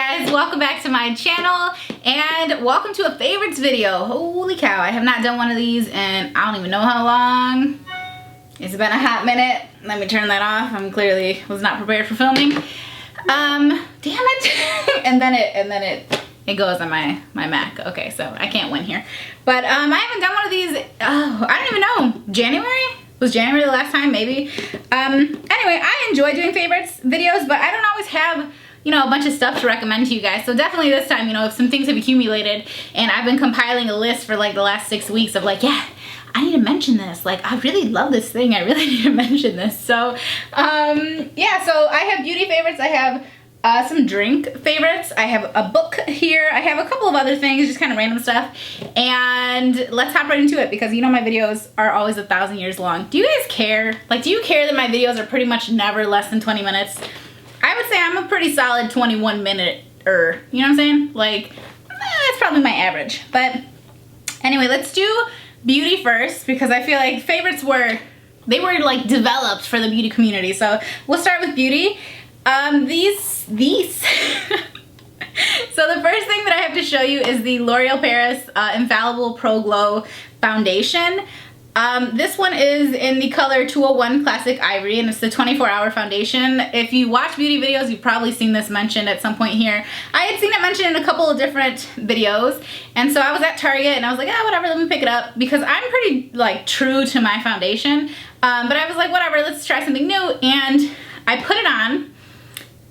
guys, welcome back to my channel and welcome to a favorites video. Holy cow, I have not done one of these and I don't even know how long. It's been a hot minute. Let me turn that off. I'm clearly was not prepared for filming. Damn it. and then it goes on my Mac. Okay, so I can't win here. But I haven't done one of these, I don't even know, January? Was January the last time? Maybe. Anyway, I enjoy doing favorites videos, but I don't always have, you know, a bunch of stuff to recommend to you guys. So definitely this time, you know, if some things have accumulated and I've been compiling a list for like the last 6 weeks of like, yeah, I need to mention this. Like, I really love this thing. I really need to mention this. So, yeah, so I have beauty favorites. I have some drink favorites. I have a book here. I have a couple of other things, just kind of random stuff. And let's hop right into it because you know my videos are always 1,000 years long. Do you guys care? Like, do you care that my videos are pretty much never less than 20 minutes? I would say I'm a pretty solid 21 minute-er. You know what I'm saying? Like, that's probably my average. But anyway, let's do beauty first because I feel like favorites were like developed for the beauty community. So we'll start with beauty. These. So the first thing that I have to show you is the L'Oreal Paris Infallible Pro Glow Foundation. This one is in the color 201 Classic Ivory and it's the 24-hour foundation. If you watch beauty videos, you've probably seen this mentioned at some point here. I had seen it mentioned in a couple of different videos and so I was at Target and I was like, ah, whatever, let me pick it up because I'm pretty like true to my foundation. But I was like, whatever, let's try something new and I put it on.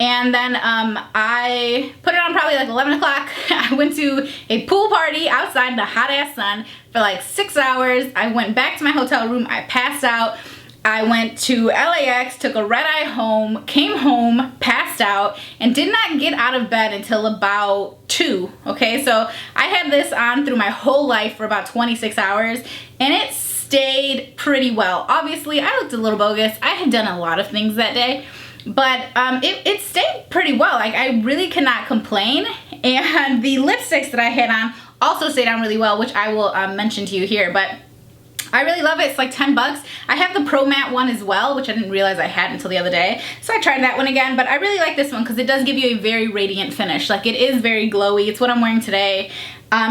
And then I put it on probably like 11 o'clock. I went to a pool party outside in the hot ass sun for like 6 hours. I went back to my hotel room. I passed out. I went to LAX, took a red eye home, came home, passed out, and did not get out of bed until about 2. Okay, so I had this on through my whole life for about 26 hours and it stayed pretty well. Obviously, I looked a little bogus. I had done a lot of things that day. But it stayed pretty well. Like, I really cannot complain. And the lipsticks that I had on also stayed on really well, which I will mention to you here. But I really love it. It's like 10 bucks. I have the Pro Matte one as well, which I didn't realize I had until the other day. So I tried that one again, but I really like this one because it does give you a very radiant finish. Like, it is very glowy. It's what I'm wearing today.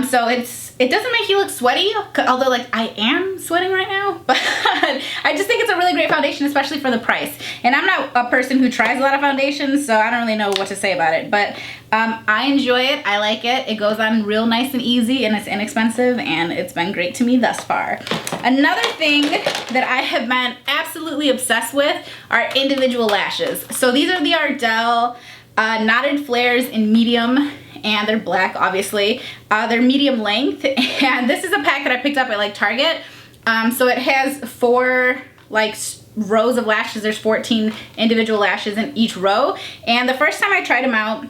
So it doesn't make you look sweaty, although like I am sweating right now, but I just think it's a really great foundation, especially for the price. And I'm not a person who tries a lot of foundations, so I don't really know what to say about it, but I enjoy it. I like it. It goes on real nice and easy and it's inexpensive and it's been great to me thus far. Another thing that I have been absolutely obsessed with are individual lashes. So these are the Ardell Knotted Flares in medium. And they're black, obviously. They're medium length, and this is a pack that I picked up at like Target. So it has 4 like rows of lashes. There's 14 individual lashes in each row. And the first time I tried them out,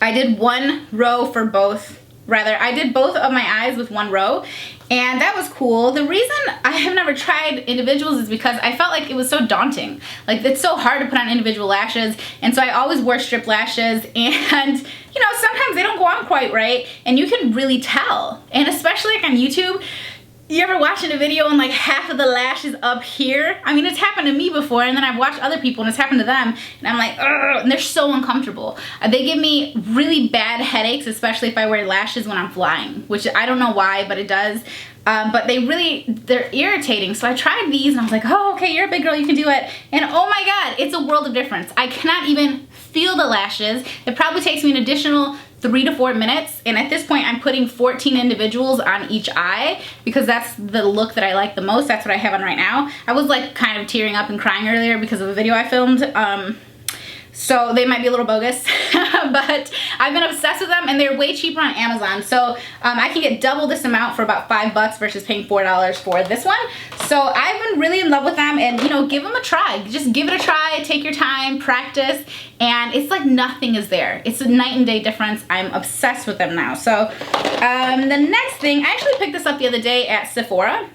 I did 1 row for both. Rather, I did both of my eyes with 1 row. And that was cool. The reason I have never tried individuals is because I felt like it was so daunting. Like, it's so hard to put on individual lashes. And so I always wore strip lashes. And, you know, sometimes they don't go on quite right. And you can really tell. And especially like on YouTube, you ever watching a video and like half of the lash is up here? I mean, it's happened to me before, and then I've watched other people and it's happened to them, and I'm like, ugh, and they're so uncomfortable. They give me really bad headaches, especially if I wear lashes when I'm flying, which I don't know why, but it does. But they're irritating. So I tried these and I was like, oh, okay, you're a big girl, you can do it. And oh my God, it's a world of difference. I cannot even feel the lashes. It probably takes me an additional 3 to 4 minutes, and at this point I'm putting 14 individuals on each eye because that's the look that I like the most. That's what I have on right now. I was like kind of tearing up and crying earlier because of a video I filmed, so they might be a little bogus, but I've been obsessed with them and they're way cheaper on Amazon. So I can get double this amount for about $5 versus paying $4 for this one. So I've been really in love with them, and you know, give them a try. Just give it a try, take your time, practice, and it's like nothing is there. It's a night and day difference. I'm obsessed with them now. So the next thing, I actually picked this up the other day at Sephora.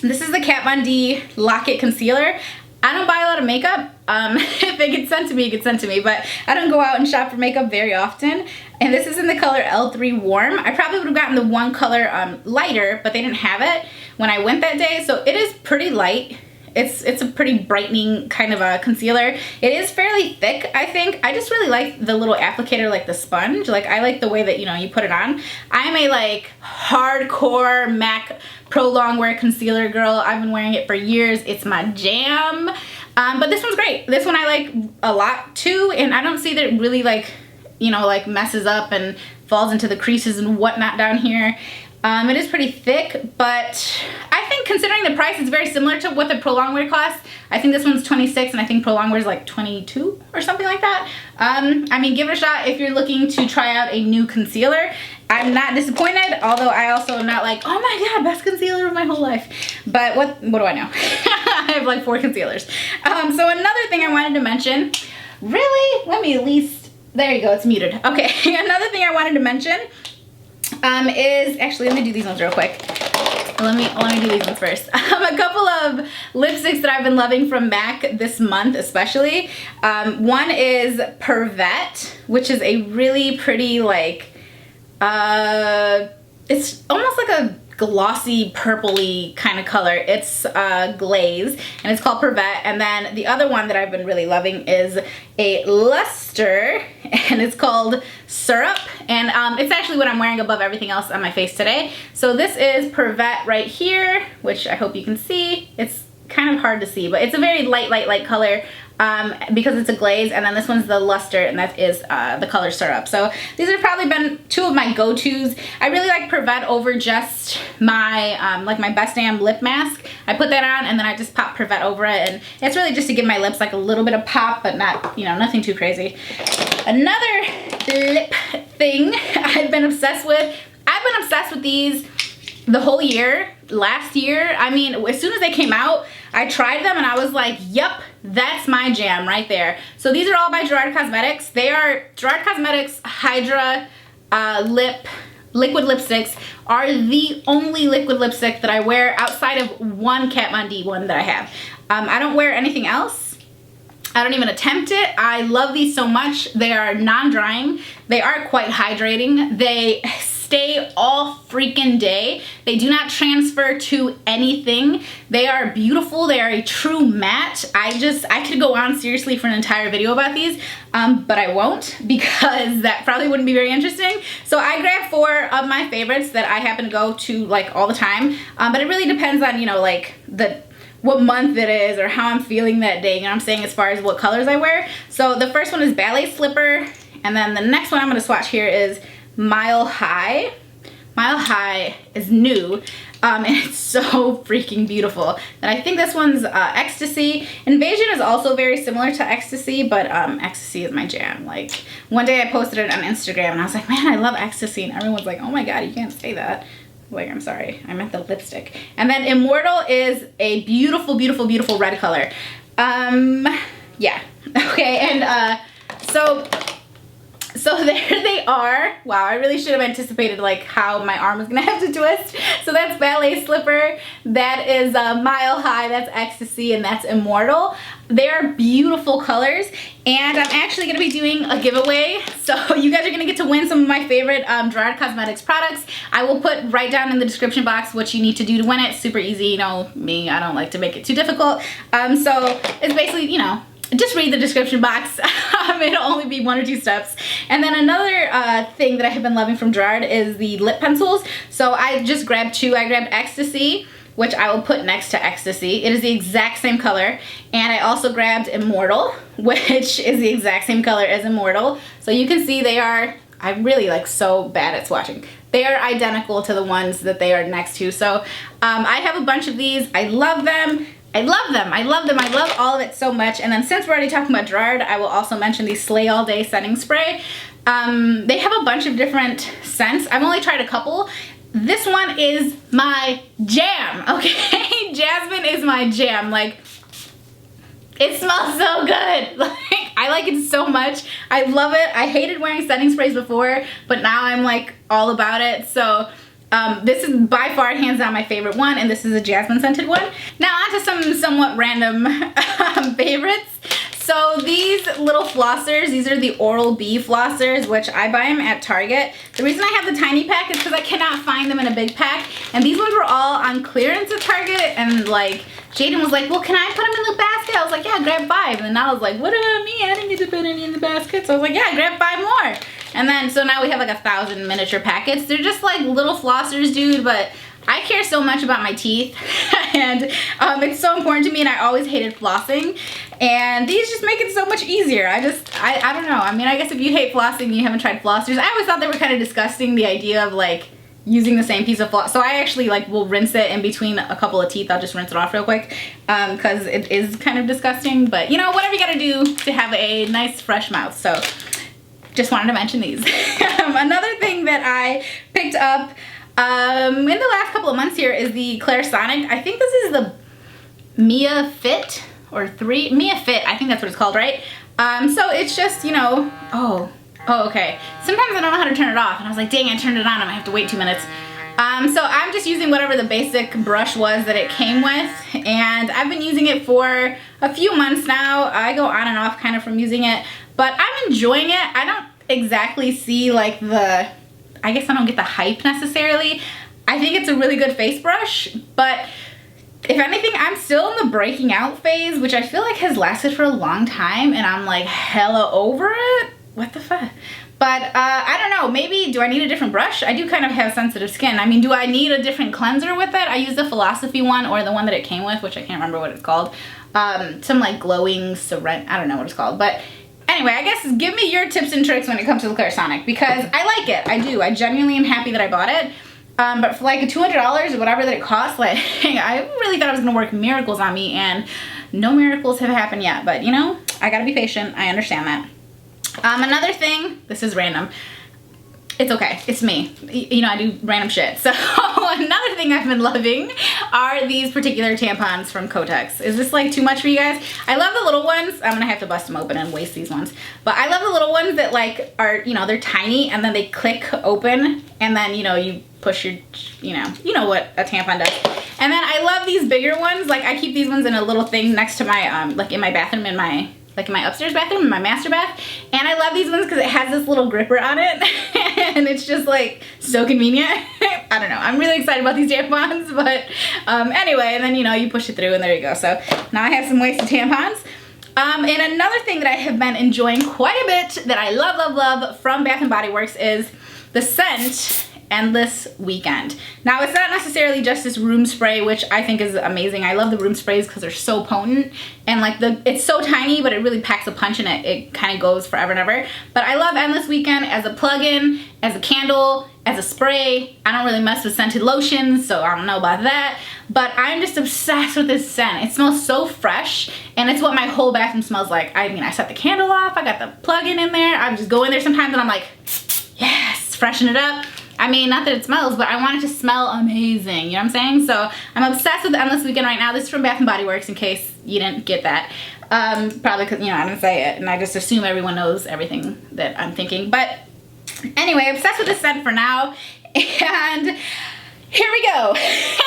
This is the Kat Von D Lock-It Concealer. I don't buy a lot of makeup. If it gets sent to me, it gets sent to me, but I don't go out and shop for makeup very often. And this is in the color L3 Warm. I probably would have gotten the one color lighter, but they didn't have it when I went that day. So it is pretty light. It's a pretty brightening kind of a concealer. It is fairly thick, I think. I just really like the little applicator, like the sponge. Like, I like the way that, you know, you put it on. I'm a like hardcore MAC Pro Longwear concealer girl. I've been wearing it for years. It's my jam. But this one's great. This one I like a lot too, and I don't see that it really like, you know, like messes up and falls into the creases and whatnot down here. It is pretty thick, but I think considering the price, it's very similar to what the Pro Longwear costs. I think this one's 26 and I think Pro Longwear is like 22 or something like that. I mean, give it a shot if you're looking to try out a new concealer. I'm not disappointed, although I also am not like, oh my god, best concealer of my whole life. But what do I know? I have like 4 concealers. So another thing I wanted to mention, really, let me at least, there you go, it's muted. Okay, another thing I wanted to mention is, actually, let me do these ones real quick. Let me do these ones first. A couple of lipsticks that I've been loving from MAC this month especially. One is Parfait, which is a really pretty like, it's almost like a glossy purpley kind of color. It's glaze and it's called Parfait. And then the other one that I've been really loving is a luster and it's called Syrup, and it's actually what I'm wearing above everything else on my face today. So this is Parfait right here, which I hope you can see. It's kind of hard to see, but it's a very light color because it's a glaze, and then this one's the luster, and that is the color Syrup. So these have probably been 2 of my go-tos. I really like Parfait over just my like my Best Damn lip mask. I put that on and then I just pop Parfait over it, and it's really just to give my lips like a little bit of pop, but not, you know, nothing too crazy. Another lip thing I've been obsessed with. I've been obsessed with these the whole year. Last year, I mean, as soon as they came out, I tried them and I was like, yup, that's my jam right there. So these are all by Gerard Cosmetics. They are Gerard Cosmetics Hydra liquid lipsticks are the only liquid lipstick that I wear outside of one Kat Von D one that I have. I don't wear anything else. I don't even attempt it. I love these so much. They are non-drying. They are quite hydrating. They stay all freaking day. They do not transfer to anything. They are beautiful. They are a true matte. I could go on seriously for an entire video about these, but I won't because that probably wouldn't be very interesting. So I grabbed 4 of my favorites that I happen to go to like all the time, but it really depends on, you know, like what month it is or how I'm feeling that day, you know what I'm saying, as far as what colors I wear. So the first one is Ballet Slipper, and then the next one I'm gonna swatch here is Mile High. Mile High is new, and it's so freaking beautiful. And I think this one's Ecstasy. Invasion is also very similar to Ecstasy, but Ecstasy is my jam. Like, one day I posted it on Instagram and I was like, man, I love Ecstasy, and everyone's like, oh my god, you can't say that. Like, I'm sorry, I meant the lipstick. And then Immortal is a beautiful, beautiful, beautiful red color. Yeah, okay, and so there they are. Wow, I really should have anticipated like how my arm was gonna have to twist. So that's Ballet Slipper, that is Mile High, that's Ecstasy, and that's Immortal. They're beautiful colors, and I'm actually gonna be doing a giveaway. So you guys are gonna get to win some of my favorite Gerard Cosmetics products. I will put right down in the description box what you need to do to win it. Super easy, you know me, I don't like to make it too difficult. So it's basically, you know, just read the description box. It'll only be 1 or 2 steps. And then another thing that I have been loving from Gerard is the lip pencils. So I just grabbed 2. I grabbed Ecstasy, which I will put next to Ecstasy. It is the exact same color. And I also grabbed Immortal, which is the exact same color as Immortal. So you can see they are, I'm really like so bad at swatching. They are identical to the ones that they are next to. So I have a bunch of these. I love them. I love them. I love them. I love all of it so much. And then since we're already talking about Gerard, I will also mention the Slay All Day setting spray. They have a bunch of different scents. I've only tried a couple. This one is my jam, okay? Jasmine is my jam. Like, it smells so good. Like, I like it so much. I love it. I hated wearing setting sprays before, but now I'm like all about it. So this is by far hands down my favorite one, and this is a jasmine scented one. Now on to some somewhat random favorites. So these little flossers, these are the Oral B Flossers, which I buy them at Target. The reason I have the tiny pack is because I cannot find them in a big pack. And these ones were all on clearance at Target. And like, Jaden was like, well, can I put them in the basket? I was like, yeah, grab 5. And I was like, what about me? I didn't get to put any in the basket. So I was like, yeah, grab 5 more. And then, so now we have like 1,000 miniature packets. They're just like little flossers, dude, but I care so much about my teeth and it's so important to me, and I always hated flossing, and these just make it so much easier. I don't know. I mean, I guess if you hate flossing and you haven't tried flossers, I always thought they were kind of disgusting, the idea of like using the same piece of floss. So I actually like will rinse it in between a couple of teeth. I'll just rinse it off real quick because it is kind of disgusting, but you know, whatever you gotta do to have a nice fresh mouth. So just wanted to mention these. Another thing that I picked up in the last couple of months here is the Clarisonic. I think this is the Mia Fit or Mia Fit. I think that's what it's called, right? So it's just, you know, oh, okay. Sometimes I don't know how to turn it off, and I was like, dang, I turned it on. I'm gonna have to wait 2 minutes. So I'm just using whatever the basic brush was that it came with, and I've been using it for a few months now. I go on and off kind of from using it, but I'm enjoying it. I don't exactly see like I guess I don't get the hype necessarily. I think it's a really good face brush, but if anything, I'm still in the breaking out phase, which I feel like has lasted for a long time, and I'm like hella over it. What the fuck? But I don't know, maybe, do I need a different brush? I do kind of have sensitive skin. I mean, do I need a different cleanser with it? I use the Philosophy one, or the one that it came with, which I can't remember what it's called. Some like glowing Serena, I don't know what it's called, but anyway, I guess give me your tips and tricks when it comes to the Clarisonic, because I like it. I do. I genuinely am happy that I bought it. But for like $200 or whatever that it costs, like I really thought it was gonna work miracles on me, and no miracles have happened yet. But you know, I gotta be patient. I understand that. Another thing, this is random. It's okay, it's me. You know, I do random shit. So another thing I've been loving are these particular tampons from Kotex. Is this like too much for you guys? I love the little ones. I'm gonna have to bust them open and waste these ones. But I love the little ones that like are, you know, they're tiny and then they click open, and then, you know, you push your, you know what a tampon does. And then I love these bigger ones. Like I keep these ones in a little thing next to my, like in my bathroom, in my upstairs bathroom, in my master bath. And I love these ones because it has this little gripper on it. And it's just like so convenient. I don't know. I'm really excited about these tampons, but anyway, and then, you know, you push it through and there you go. So now I have some wasted tampons. And another thing that I have been enjoying quite a bit that I love from Bath & Body Works is the scent Endless Weekend. Now, it's not necessarily just this room spray, which I think is amazing. I love the room sprays because they're so potent, and like it's so tiny, but it really packs a punch, and it kind of goes forever and ever. But I love Endless Weekend as a plug-in, as a candle, as a spray. I don't really mess with scented lotions, so I don't know about that. But I'm just obsessed with this scent. It smells so fresh, and it's what my whole bathroom smells like. I mean, I set the candle off, I got the plug-in in there. I just go in there sometimes and I'm like, yes, freshen it up. I mean, not that it smells, but I want it to smell amazing, you know what I'm saying? So I'm obsessed with the Endless Weekend right now. This is from Bath & Body Works, in case you didn't get that. Probably because, you know, I didn't say it, and I just assume everyone knows everything that I'm thinking. But anyway, obsessed with this scent for now, and here we go.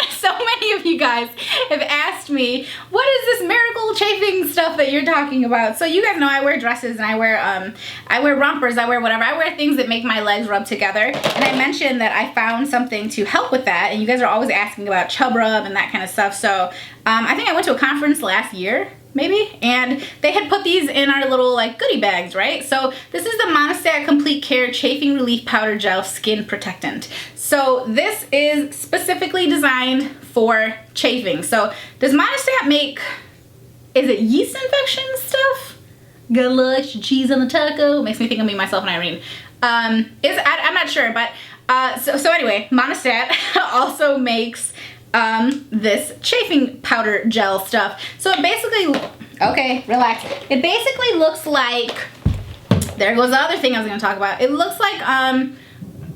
So many of you guys have asked me, what is this miracle chafing stuff that you're talking about? So you guys know I wear dresses, and I wear rompers, I wear whatever. I wear things that make my legs rub together. And I mentioned that I found something to help with that, and you guys are always asking about chub rub and that kind of stuff. So I think I went to a conference last year, maybe, and they had put these in our little like goodie bags, right? So this is the Monistat Complete Care Chafing Relief Powder Gel Skin Protectant. So this is specifically designed for chafing. So does Monistat make, is it yeast infection stuff? Got a little extra cheese on the taco. Makes me think of me, myself, and Irene. I'm not sure, but so anyway, Monistat also makes this chafing powder gel stuff. So it basically, okay, relax. It basically looks like, there goes the other thing I was gonna talk about. It looks like,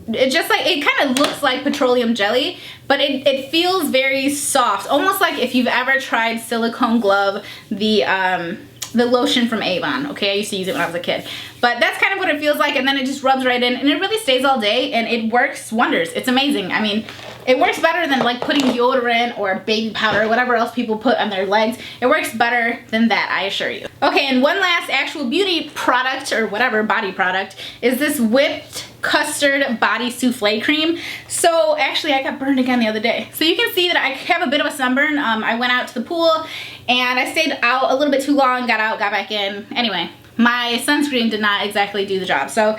it kind of looks like petroleum jelly, but it feels very soft. Almost like if you've ever tried Silicone Glove, the lotion from Avon. Okay, I used to use it when I was a kid. But that's kind of what it feels like, and then it just rubs right in, and it really stays all day, and it works wonders. It's amazing. I mean, It works better than like putting deodorant or baby powder or whatever else people put on their legs. It works better than that, I assure you. Okay, and one last actual beauty product or whatever body product is this whipped custard body souffle cream. So actually I got burned again the other day. So you can see that I have a bit of a sunburn. I went out to the pool and I stayed out a little bit too long, got out, got back in. Anyway, my sunscreen did not exactly do the job. So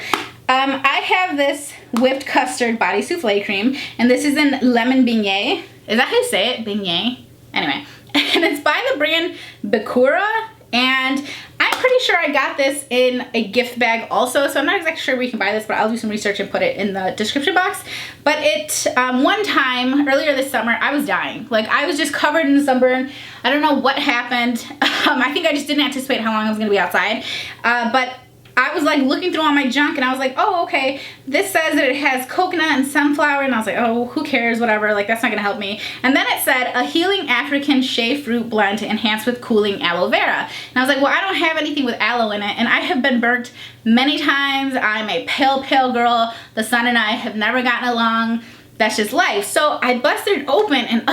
I have this whipped custard body souffle cream, and this is in lemon beignet. Is that how you say it? Beignet? Anyway, and it's by the brand Bakura, and I'm pretty sure I got this in a gift bag also, so I'm not exactly sure where you can buy this, but I'll do some research and put it in the description box. But it, one time earlier this summer, I was dying. Like, I was just covered in sunburn. I don't know what happened. I think I just didn't anticipate how long I was gonna be outside, but I was like looking through all my junk and I was like, oh, okay, this says that it has coconut and sunflower, and I was like, oh, who cares, whatever, like that's not gonna help me. And then it said a healing African shea fruit blend enhanced with cooling aloe vera. And I was like, well, I don't have anything with aloe in it, and I have been burnt many times. I'm a pale girl. The sun and I have never gotten along. That's just life. So I busted it open and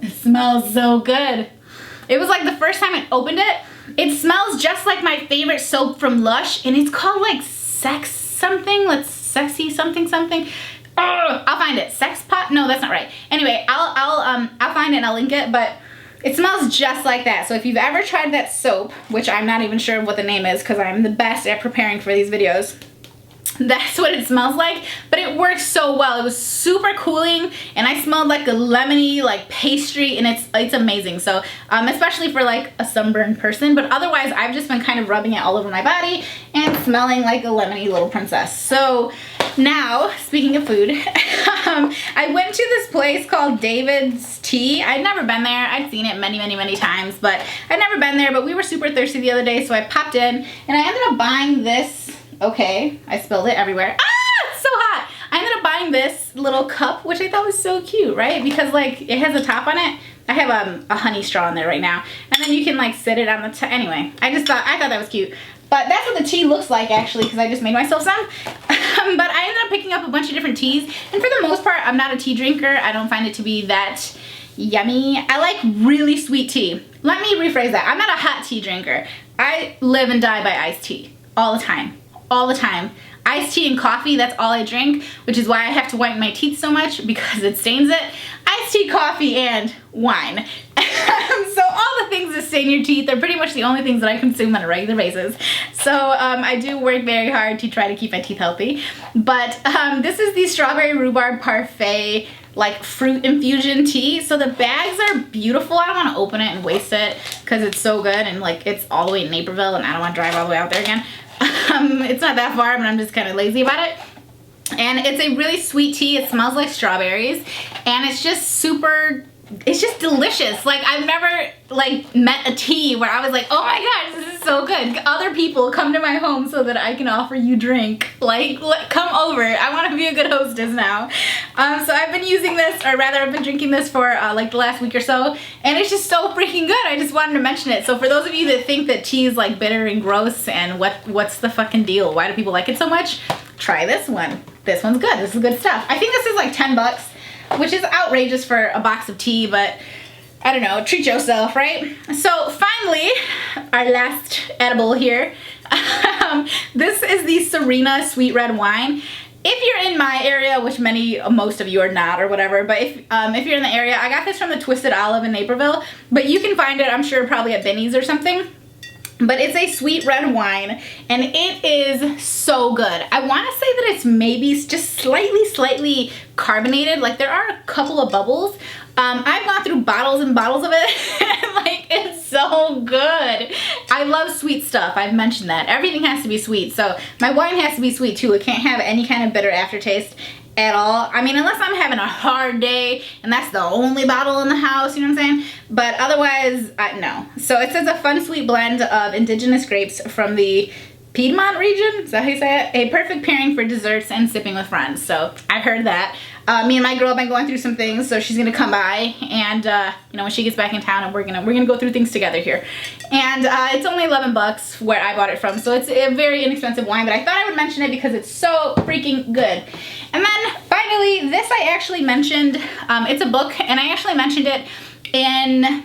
it smells so good. It was like the first time I opened it, it smells just like my favorite soap from Lush, and it's called like Sex something. Let's sexy something something. I'll find it. Sex pot? No, that's not right. Anyway, I'll find it and I'll link it, but it smells just like that. So if you've ever tried that soap, which I'm not even sure what the name is because I'm the best at preparing for these videos, that's what it smells like, but it works so well. It was super cooling, and I smelled like a lemony like pastry, and it's amazing. So especially for like a sunburned person, but otherwise I've just been kind of rubbing it all over my body and smelling like a lemony little princess. So now, speaking of food, I went to this place called David's Tea. I'd never been there. I'd seen it many times, but I'd never been there. But we were super thirsty the other day, so I popped in and I ended up buying this. Okay, I spilled it everywhere. Ah, it's so hot. I ended up buying this little cup, which I thought was so cute, right? Because like it has a top on it. I have a honey straw in there right now, and then you can like sit it on the top. Anyway, I thought that was cute. But that's what the tea looks like actually, because I just made myself some. But I ended up picking up a bunch of different teas, and for the most part, I'm not a tea drinker. I don't find it to be that yummy. I like really sweet tea. Let me rephrase that. I'm not a hot tea drinker. I live and die by iced tea all the time. All the time. Iced tea and coffee, that's all I drink, which is why I have to whiten my teeth so much because it stains it. Iced tea, coffee, and wine. So all the things that stain your teeth are pretty much the only things that I consume on a regular basis. So I do work very hard to try to keep my teeth healthy. But this is the strawberry rhubarb parfait like fruit infusion tea. So the bags are beautiful. I don't want to open it and waste it because it's so good, and like it's all the way in Naperville and I don't want to drive all the way out there again. It's not that far, but I'm just kind of lazy about it. And it's a really sweet tea. It smells like strawberries, and it's just super, it's just delicious. Like I've never like met a tea where I was like, oh my gosh, this is so good. Other people come to my home so that I can offer you drink. Like come over. I want to be a good hostess now. So I've been using this, or rather I've been drinking this for like the last week or so, and it's just so freaking good. I just wanted to mention it. So for those of you that think that tea is like bitter and gross and what's the fucking deal? Why do people like it so much? Try this one. This one's good. This is good stuff. I think this is like 10 bucks, which is outrageous for a box of tea, but I don't know, treat yourself, right? So finally, our last edible here. This is the Serena sweet red wine. If you're in my area, which most of you are not or whatever, but if you're in the area, I got this from the Twisted Olive in Naperville, but you can find it, I'm sure, probably at Benny's or something. But it's a sweet red wine, and it is so good. I want to say that it's maybe just slightly carbonated. Like there are a couple of bubbles. I've gone through bottles and bottles of it, and like it's so good. I love sweet stuff. I've mentioned that. Everything has to be sweet, so my wine has to be sweet too. It can't have any kind of bitter aftertaste at all. I mean, unless I'm having a hard day and that's the only bottle in the house, you know what I'm saying? But otherwise, no. So it says a fun sweet blend of indigenous grapes from the Piedmont region, is that how you say it? A perfect pairing for desserts and sipping with friends. So I've heard that. Me and my girl have been going through some things, so she's gonna come by, and you know, when she gets back in town, and we're gonna go through things together here. And it's only 11 bucks where I bought it from, so it's a very inexpensive wine, but I thought I would mention it because it's so freaking good. And then finally, this I actually mentioned, it's a book, and I actually mentioned it in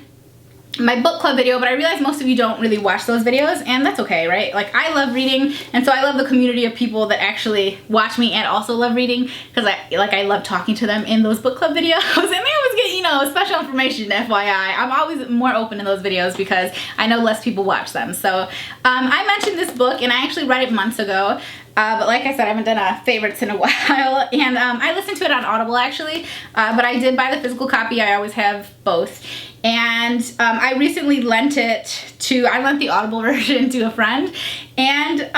my book club video, but I realize most of you don't really watch those videos, and that's okay, right? Like, I love reading, and so I love the community of people that actually watch me and also love reading, because I love talking to them in those book club videos, and they always get, you know, special information, FYI. I'm always more open in those videos because I know less people watch them. So I mentioned this book, and I actually read it months ago. But like I said, I haven't done favorites in a while, and I listened to it on Audible actually, but I did buy the physical copy. I always have both, and I recently lent the Audible version to a friend, and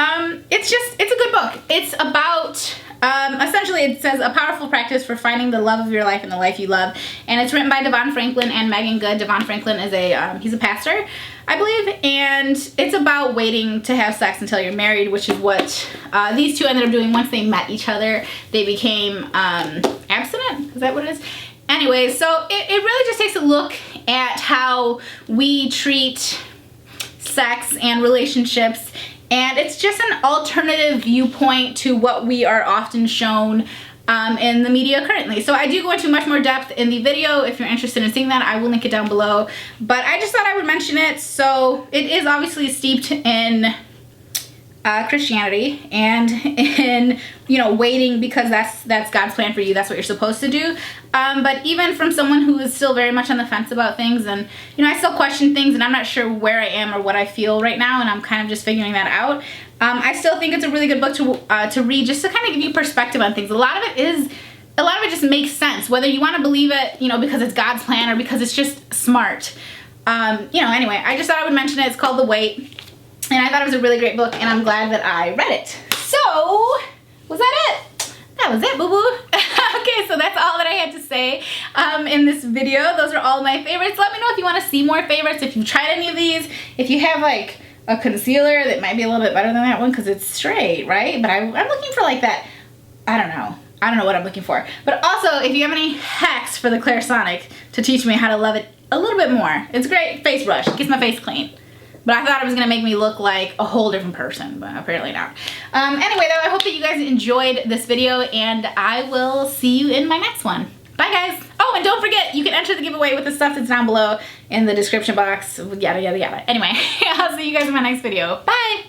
it's a good book. It's about, essentially it says a powerful practice for finding the love of your life and the life you love, and it's written by Devon Franklin and Megan Good. Devon Franklin is he's a pastor, I believe, and it's about waiting to have sex until you're married, which is what these two ended up doing. Once they met each other, they became abstinent. Is that what it is? Anyway, so it really just takes a look at how we treat sex and relationships, and it's just an alternative viewpoint to what we are often shown in the media currently. So I do go into much more depth in the video. If you're interested in seeing that, I will link it down below. But I just thought I would mention it. So it is obviously steeped in Christianity and in, you know, waiting, because that's God's plan for you. That's what you're supposed to do. But even from someone who is still very much on the fence about things, and, you know, I still question things, and I'm not sure where I am or what I feel right now, and I'm kind of just figuring that out. I still think it's a really good book to read, just to kind of give you perspective on things. A lot of it just makes sense, whether you want to believe it, you know, because it's God's plan or because it's just smart. You know, anyway, I just thought I would mention it. It's called The Wait, and I thought it was a really great book, and I'm glad that I read it. So, was that it? That was it, boo-boo. Okay, so that's all that I had to say in this video. Those are all my favorites. Let me know if you want to see more favorites, if you've tried any of these, if you have like a concealer that might be a little bit better than that one because it's straight, right? But I'm looking for like that, I don't know what I'm looking for. But also, if you have any hacks for the Clarisonic to teach me how to love it a little bit more. It's a great face brush. It gets my face clean. But I thought it was going to make me look like a whole different person, but apparently not. Anyway, though, I hope that you guys enjoyed this video, and I will see you in my next one. Bye, guys. Oh, and don't forget, you can enter the giveaway with the stuff that's down below in the description box, yada, yada, yada. Anyway, I'll see you guys in my next video. Bye.